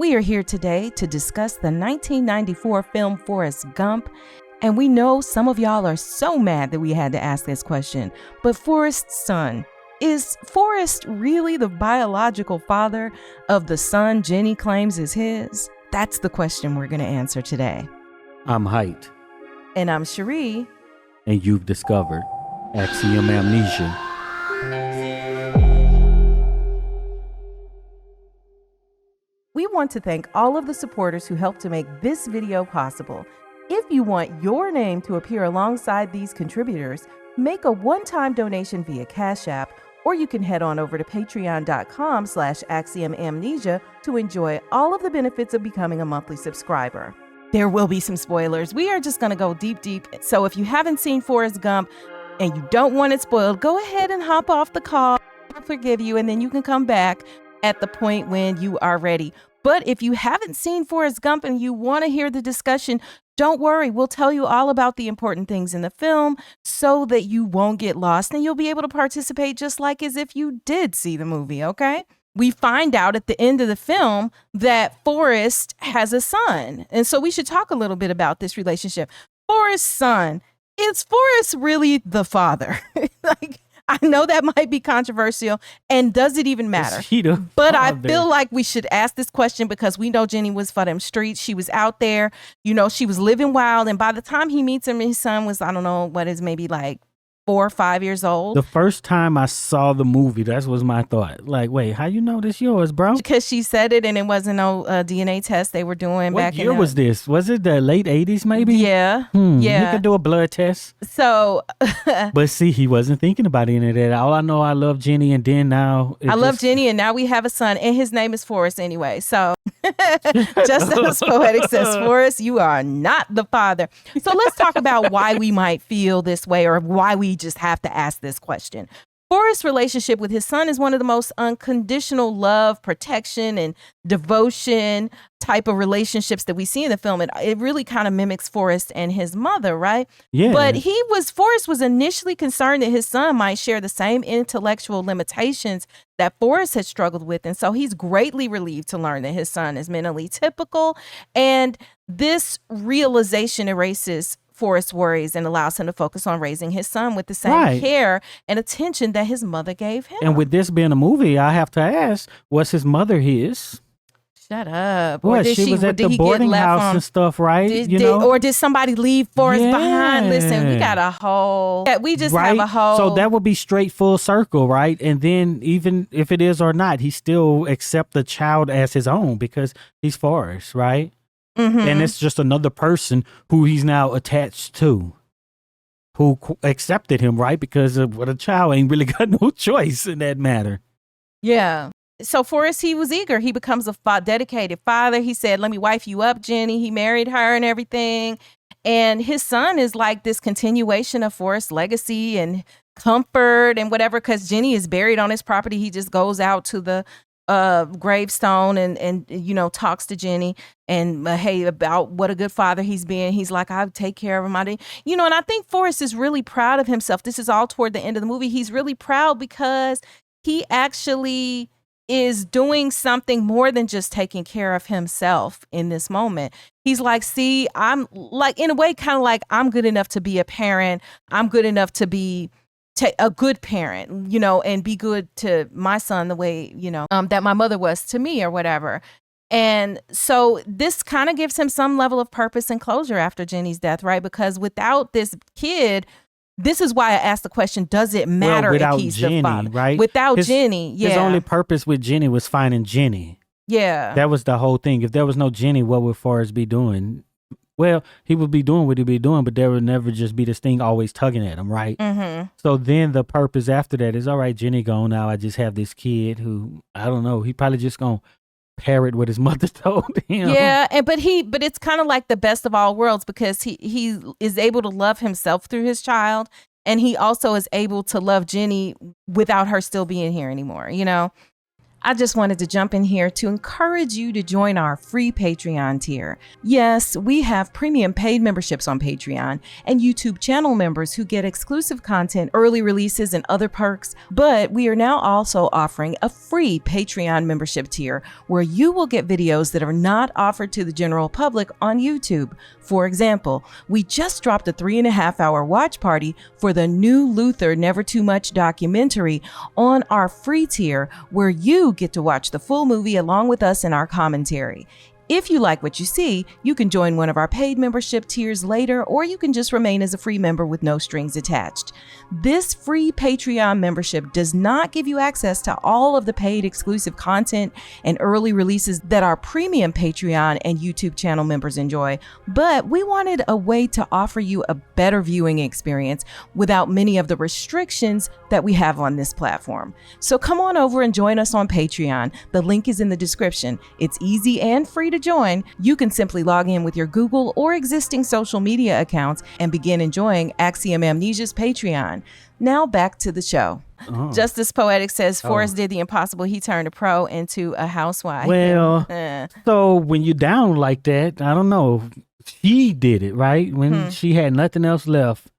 We are here today to discuss the 1994 film Forrest Gump, and we know some of y'all are so mad that we had to ask this question, but Forrest's son, is Forrest really the biological father of the son Jenny claims is his? That's the question we're going to answer today. I'm Heit. And I'm Cheri. And you've discovered Axiom Amnesia. We want to thank all of the supporters who helped to make this video possible. If you want your name to appear alongside these contributors, make a one-time donation via Cash App, or you can head on over to patreon.com/axiomamnesia to enjoy all of the benefits of becoming a monthly subscriber. There will be some spoilers. We are just going to go deep. So if you haven't seen Forrest Gump and you don't want it spoiled, go ahead and hop off the call. I'll forgive you, and then you can come back at the point when you are ready. But if you haven't seen Forrest Gump and you want to hear the discussion, don't worry. We'll tell you all about the important things in the film so that you won't get lost and you'll be able to participate just like as if you did see the movie, okay? We find out at the end of the film that Forrest has a son. And so we should talk a little bit about this relationship. Forrest's son, is Forrest really the father? I know that might be controversial, and does it even matter? But I feel like we should ask this question because we know Jenny was for them streets. She was out there, she was living wild. And by the time he meets him, his son was, I don't know, what is maybe like 4 or 5 years old. The first time I saw the movie, that was my thought. Like, wait, how you know this yours, bro? Because she said it, and it wasn't no DNA test they were doing back in What year was this? Was it the late 80s maybe? Yeah. Yeah. He could do a blood test. So. But see, he wasn't thinking about any of that. All I know, I love Jenny, and then now. I love Jenny, and now we have a son, and his name is Forrest anyway. So just as Poetic says, Forrest, you are not the father. So let's talk about why we might feel this way, or why we just have to ask this question. Forrest's relationship with his son is one of the most unconditional love, protection, and devotion type of relationships that we see in the film. It really kind of mimics Forrest and his mother, right? Yeah. But Forrest was initially concerned that his son might share the same intellectual limitations that Forrest had struggled with. And so he's greatly relieved to learn that his son is mentally typical. And this realization erases Forrest's worries and allows him to focus on raising his son with the same care and attention that his mother gave him. And with this being a movie, I have to ask, was his mother his? Shut up. What, she was at the boarding house and stuff, right? Or did somebody leave Forrest behind? Listen, we got a whole, we just have a whole. So that would be straight full circle, right? And then even if it is or not, he still accept the child as his own because he's Forrest, right? Mm-hmm. And it's just another person who he's now attached to, who accepted him, right? Because a child ain't really got no choice in that matter. Yeah. So Forrest, he was eager. He becomes a dedicated father. He said, let me wife you up, Jenny. He married her and everything. And his son is like this continuation of Forrest's legacy and comfort and whatever, because Jenny is buried on his property. He just goes out to the gravestone and talks to Jenny and hey, about what a good father he's been. He's like, I take care of him. And I think Forrest is really proud of himself. This is all toward the end of the movie. He's really proud because he actually is doing something more than just taking care of himself in this moment. He's like, see, I'm like, in a way, kind of like, I'm good enough to be a parent. I'm good enough to be a good parent, and be good to my son the way, that my mother was to me or whatever. And so this kind of gives him some level of purpose and closure after Jenny's death, right? Because without this kid, this is why I asked the question, does it matter if he's Jenny, the father? Right? Without Jenny, yeah. His only purpose with Jenny was finding Jenny. Yeah. That was the whole thing. If there was no Jenny, what would Forrest be doing? Well, he would be doing what he'd be doing, but there would never just be this thing always tugging at him, right? Mm-hmm. So then the purpose after that is, all right, Jenny gone now. I just have this kid who, I don't know, he probably just gonna parrot what his mother told him. Yeah, but it's kind of like the best of all worlds because he is able to love himself through his child, and he also is able to love Jenny without her still being here anymore, I just wanted to jump in here to encourage you to join our free Patreon tier. Yes, we have premium paid memberships on Patreon and YouTube channel members who get exclusive content, early releases, and other perks, but we are now also offering a free Patreon membership tier where you will get videos that are not offered to the general public on YouTube. For example, we just dropped a 3.5-hour watch party for the new Luther Never Too Much documentary on our free tier, where you get to watch the full movie along with us in our commentary. If you like what you see, you can join one of our paid membership tiers later, or you can just remain as a free member with no strings attached. This free Patreon membership does not give you access to all of the paid exclusive content and early releases that our premium Patreon and YouTube channel members enjoy, but we wanted a way to offer you a better viewing experience without many of the restrictions that we have on this platform. So come on over and join us on Patreon. The link is in the description. It's easy and free to join. You can simply log in with your Google or existing social media accounts and begin enjoying Axiom Amnesia's Patreon. Now back to the show. Oh. Justice Poetic says Forrest did the impossible. He turned a pro into a housewife. Well, so when you're down like that, I don't know. She did it, right? When she had nothing else left.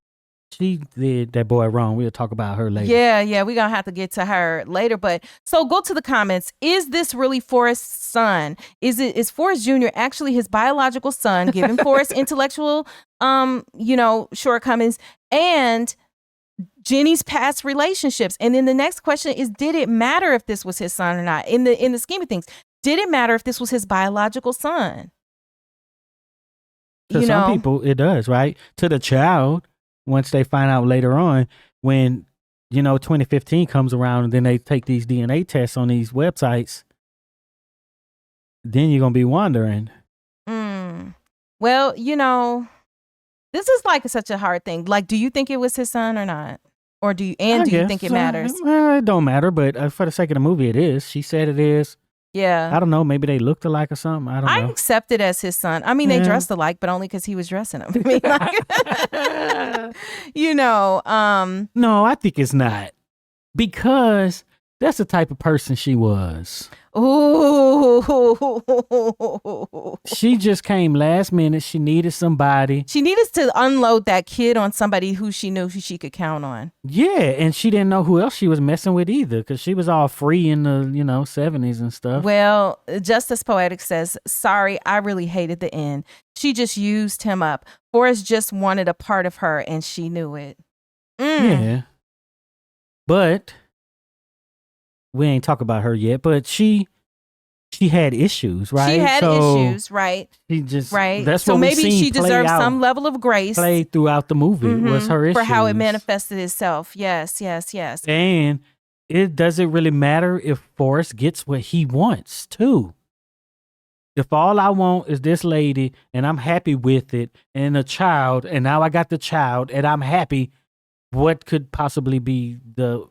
She did that boy wrong. We'll talk about her later. Yeah, we're going to have to get to her later. But so go to the comments. Is this really Forrest's son? Is Forrest Jr. actually his biological son, given Forrest intellectual, shortcomings and Jenny's past relationships? And then the next question is, did it matter if this was his son or not? In the scheme of things, did it matter if this was his biological son? To some people, it does, right? To the child. Once they find out later on, when 2015 comes around and then they take these DNA tests on these websites, then you're gonna be wondering. Well, this is like such a hard thing. Like, do you think it was his son or not? Or do you think it matters? It don't matter, but for the sake of the movie, it is. She said it is. Yeah. I don't know. Maybe they looked alike or something. I don't know. I accept it as his son. I mean, they dressed alike, but only because he was dressing them. I mean, No, I think it's not. Because that's the type of person she was. Ooh. She just came last minute. She needed somebody. She needed to unload that kid on somebody who she knew who she could count on. Yeah, and she didn't know who else she was messing with either, because she was all free in the 70s and stuff. Well, Justice Poetic says, sorry, I really hated the end. She just used him up. Forrest just wanted a part of her, and she knew it. Yeah, but we ain't talk about her yet, but she had issues, right? She had issues, right? She just right. That's so what maybe she deserves out, some level of grace. Played throughout the movie was her issues for how it manifested itself. Yes. And it doesn't really matter if Forrest gets what he wants too. If all I want is this lady and I'm happy with it, and a child, and now I got the child and I'm happy, what could possibly be the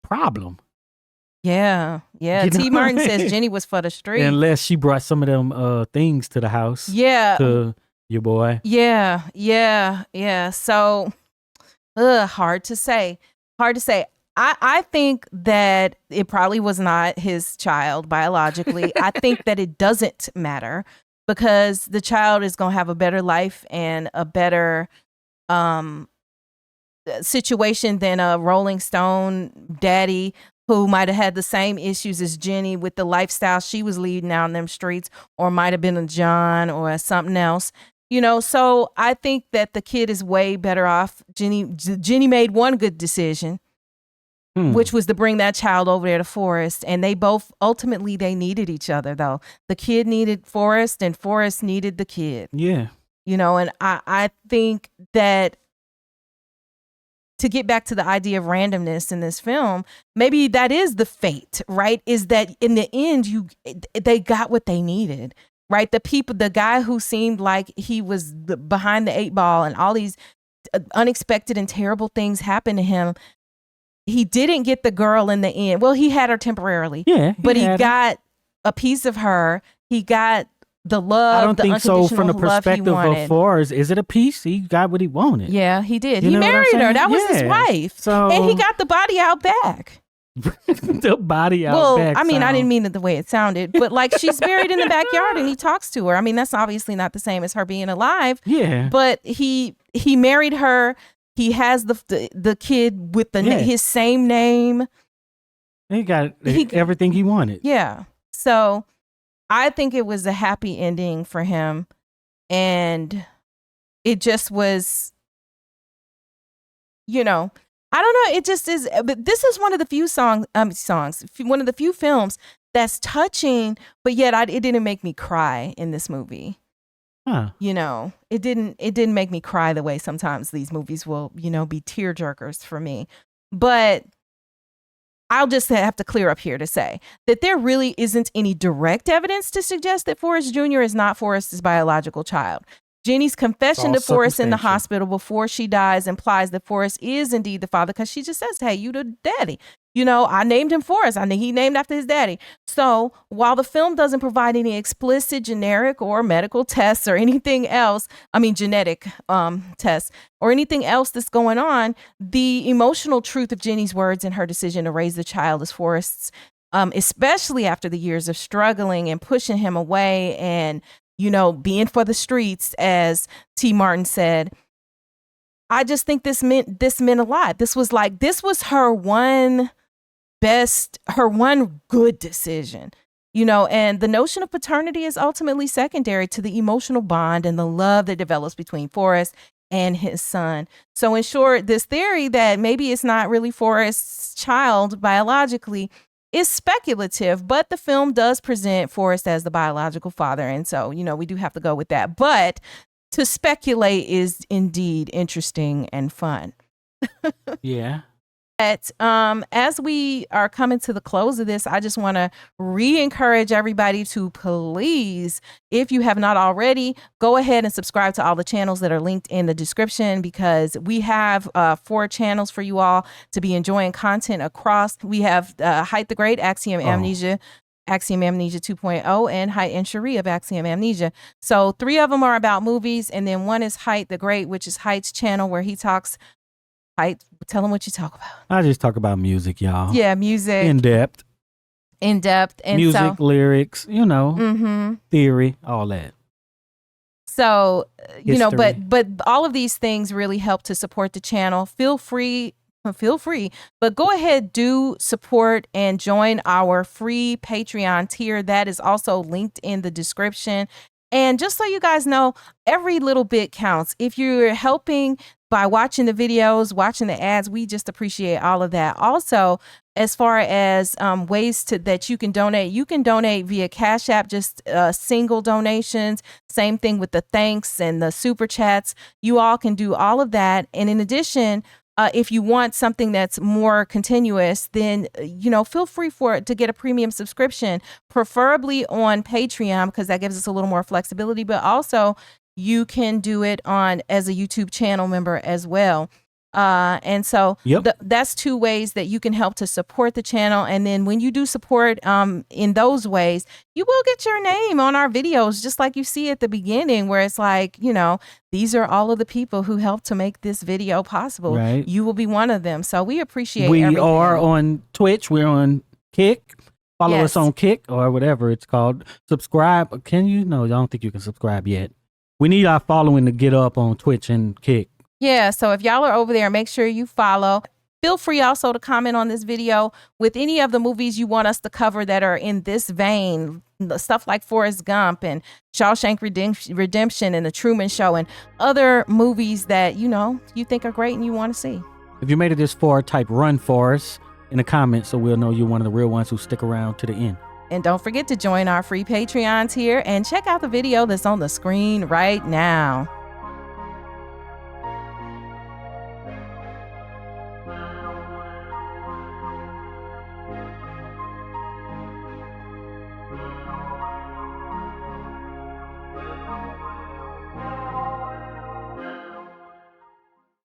problem? Yeah. T. Martin says Jenny was for the street. Unless she brought some of them things to the house. Yeah. To your boy. Yeah. So, hard to say. I think that it probably was not his child biologically. I think that it doesn't matter, because the child is going to have a better life and a better situation than a Rolling Stone daddy who might have had the same issues as Jenny with the lifestyle she was leading out in them streets, or might have been a John or something else. So I think that the kid is way better off. Jenny made one good decision, which was to bring that child over there to Forrest. And they both, ultimately, they needed each other, though. The kid needed Forrest and Forrest needed the kid. Yeah. And I think that, to get back to the idea of randomness in this film, maybe that is the fate, right? Is that in the end, they got what they needed, right? The guy who seemed like he was behind the 8 ball and all these unexpected and terrible things happened to him. He didn't get the girl in the end. Well, he had her temporarily, but he got a piece of her. He got the love. I don't think so. From the perspective of Forrest, is it a piece? He got what he wanted. Yeah, he did. He married her. That was his wife. And he got the body out back. the body out. Well, back I mean, I sound. didn't mean it the way it sounded, but like she's buried in the backyard and he talks to her. I mean, that's obviously not the same as her being alive. Yeah. But he married her. He has the kid with his same name. He got everything he wanted. Yeah. So I think it was a happy ending for him. And it just was, I don't know. It just is. But this is one of the few one of the few films that's touching, but yet it didn't make me cry in this movie. Huh. It didn't make me cry the way sometimes these movies will, be tear jerkers for me. But I'll just have to clear up here to say that there really isn't any direct evidence to suggest that Forrest Jr. is not Forrest's biological child. Jenny's confession to Forrest in the hospital before she dies implies that Forrest is indeed the father, because she just says, hey, you the daddy. I named him Forrest. He named after his daddy. So while the film doesn't provide any explicit generic or medical tests or anything else, genetic tests or anything else that's going on, the emotional truth of Jenny's words and her decision to raise the child as Forrest's, especially after the years of struggling and pushing him away and, being for the streets, as T. Martin said, I just think this meant a lot. This was her one good decision, and the notion of paternity is ultimately secondary to the emotional bond and the love that develops between Forrest and his son. So in short, this theory that maybe it's not really Forrest's child biologically is speculative, but the film does present Forrest as the biological father. And so, we do have to go with that. But to speculate is indeed interesting and fun. Yeah. But as we are coming to the close of this, I just want to re-encourage everybody to please, if you have not already, go ahead and subscribe to all the channels that are linked in the description, because we have 4 channels for you all to be enjoying content across. We have Heit the Great, Axiom Amnesia, Axiom Amnesia 2.0, and Heit Cheri of Axiom Amnesia. So 3 of them are about movies, and then one is Heit the Great, which is Heit's channel, where he talks. Heit, tell them what you talk about. I just talk about music, y'all. Yeah, music. In depth. And music, lyrics, theory, all that. So, but all of these things really help to support the channel. Feel free, but go ahead, do support and join our free Patreon tier. That is also linked in the description. And just so you guys know, every little bit counts. If you're helping by watching the videos, watching the ads, we just appreciate all of that. Also, as far as ways that you can donate via Cash App, just single donations. Same thing with the thanks and the super chats. You all can do all of that. And in addition, if you want something that's more continuous, then, feel free to get a premium subscription, preferably on Patreon, because that gives us a little more flexibility. But also, you can do it as a YouTube channel member as well. And so that's 2 ways that you can help to support the channel. And then when you do support in those ways, you will get your name on our videos, just like you see at the beginning, where it's like, these are all of the people who helped to make this video possible. Right. You will be one of them. So we appreciate everything. We are on Twitch. We're on Kick. Follow us on Kick or whatever it's called. Subscribe. Can you? No, I don't think you can subscribe yet. We need our following to get up on Twitch and Kick. Yeah, so if y'all are over there, make sure you follow. Feel free also to comment on this video with any of the movies you want us to cover that are in this vein. Stuff like Forrest Gump and Shawshank Redemption and The Truman Show and other movies that, you think are great and you want to see. If you made it this far, type "run for us" in the comments so we'll know you're one of the real ones who stick around to the end. And don't forget to join our free Patreon tier and check out the video that's on the screen right now.